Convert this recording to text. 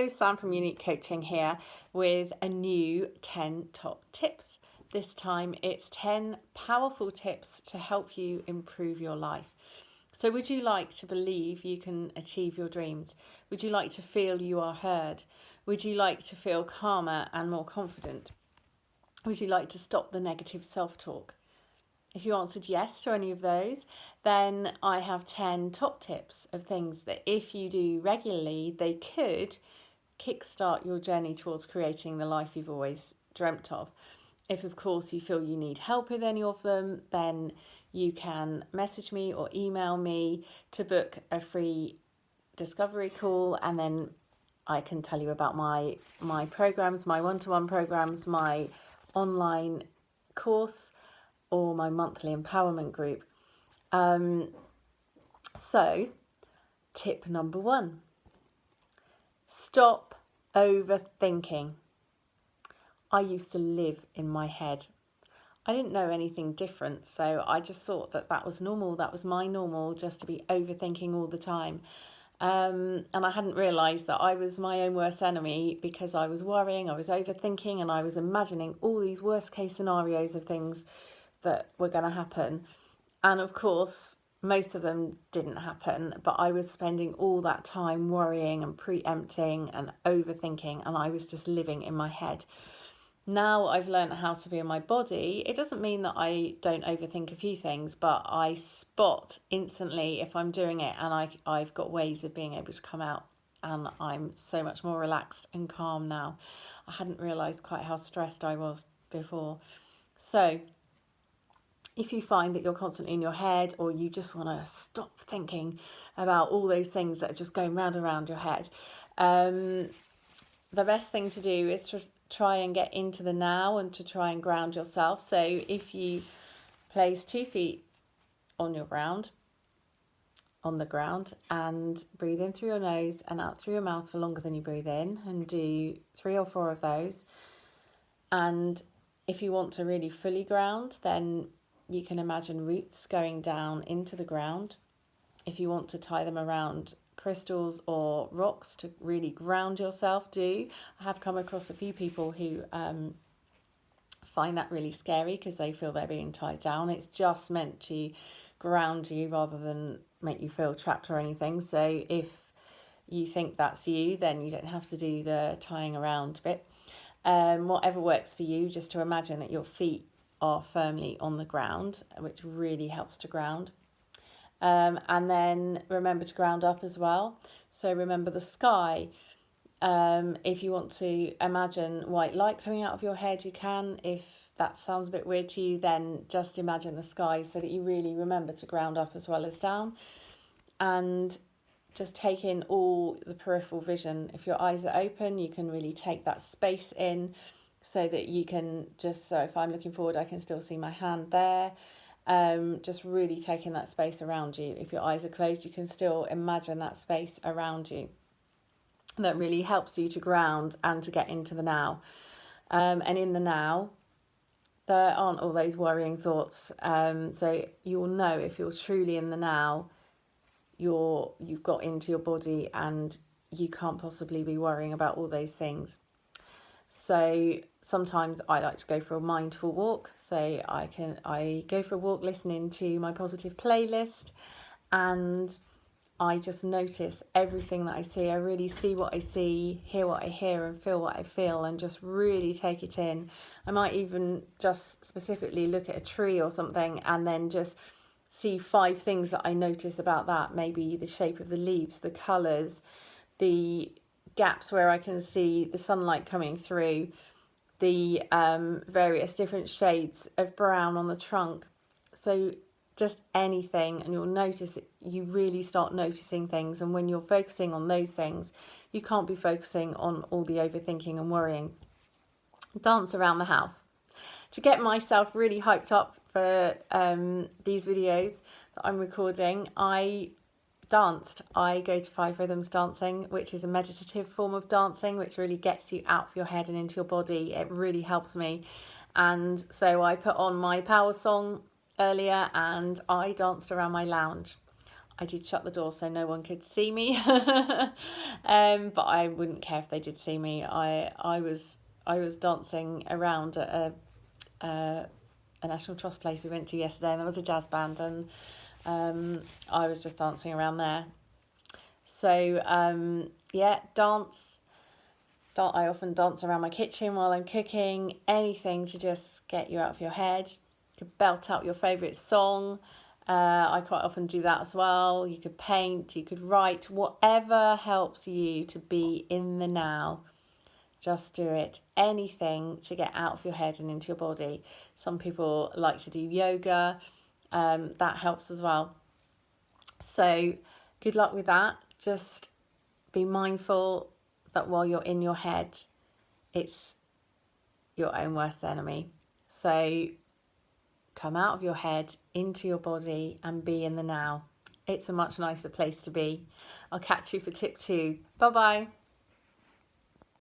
Hello, Sam from Unique Coaching here with a new 10 top tips. This time it's 10 powerful tips to help you improve your life. So would you like to believe you can achieve your dreams? Would you like to feel you are heard? Would you like to feel calmer and more confident? Would you like to stop the negative self-talk? If you answered yes to any of those, then I have 10 top tips of things that if you do regularly, they could kickstart your journey towards creating the life you've always dreamt of. If, of course, you feel you need help with any of them, then you can message me or email me to book a free discovery call, and then I can tell you about my programs, my one-to-one programs, my online course, or my monthly empowerment group. So, tip number 1, stop overthinking. I used to live in my head. I didn't know anything different, so I just thought that was normal. That was my normal, just to be overthinking all the time. And I hadn't realised that I was my own worst enemy, because I was worrying, I was overthinking, and I was imagining all these worst case scenarios of things that were going to happen. And of course, most of them didn't happen, but I was spending all that time worrying and preempting and overthinking, and I was just living in my head. Now I've learned how to be in my body. It doesn't mean that I don't overthink a few things, but I spot instantly if I'm doing it, and I've got ways of being able to come out, and I'm so much more relaxed and calm now. I hadn't realised quite how stressed I was before. So if you find that you're constantly in your head, or you just want to stop thinking about all those things that are just going round and round your head, the best thing to do is to try and get into the now and to try and ground yourself. So if you place 2 feet on the ground, and breathe in through your nose and out through your mouth for longer than you breathe in, and do 3 or 4 of those. And if you want to really fully ground, then you can imagine roots going down into the ground. If you want to tie them around crystals or rocks to really ground yourself, do. I have come across a few people who find that really scary because they feel they're being tied down. It's just meant to ground you rather than make you feel trapped or anything. So if you think that's you, then you don't have to do the tying around bit. Whatever works for you, just to imagine that your feet are firmly on the ground, which really helps to ground. And then remember to ground up as well. So remember the sky. If you want to imagine white light coming out of your head, you can. If that sounds a bit weird to you, then just imagine the sky, so that you really remember to ground up as well as down. And just take in all the peripheral vision. If your eyes are open, you can really take that space in, so that you can so if I'm looking forward, I can still see my hand there. Just really taking that space around you. If your eyes are closed, you can still imagine that space around you. That really helps you to ground and to get into the now. And in the now, there aren't all those worrying thoughts. So you will know if you're truly in the now, you've got into your body, and you can't possibly be worrying about all those things. So sometimes I like to go for a mindful walk. So I go for a walk listening to my positive playlist, and I just notice everything that I see. I really see what I see, hear what I hear, and feel what I feel, and just really take it in. I might even just specifically look at a tree or something, and then just see 5 things that I notice about that. Maybe the shape of the leaves, the colours, the gaps where I can see the sunlight coming through, the various different shades of brown on the trunk. So just anything, and you'll notice you really start noticing things. And when you're focusing on those things, you can't be focusing on all the overthinking and worrying. Dance around the house. To get myself really hyped up for these videos that I'm recording, I danced. I go to 5 Rhythms dancing, which is a meditative form of dancing, which really gets you out of your head and into your body. It really helps me. And so I put on my power song earlier, and I danced around my lounge. I did shut the door so no one could see me, but I wouldn't care if they did see me. I was dancing around at a National Trust place we went to yesterday, and there was a jazz band, and I was just dancing around there. So yeah, dance. I often dance around my kitchen while I'm cooking. Anything to just get you out of your head. You could belt out your favourite song. I quite often do that as well. You could paint, you could write, whatever helps you to be in the now. Just do it. Anything to get out of your head and into your body. Some people like to do yoga. That helps as well. So good luck with that. Just be mindful that while you're in your head, it's your own worst enemy. So come out of your head, into your body, and be in the now. It's a much nicer place to be. I'll catch you for tip 2. Bye-bye.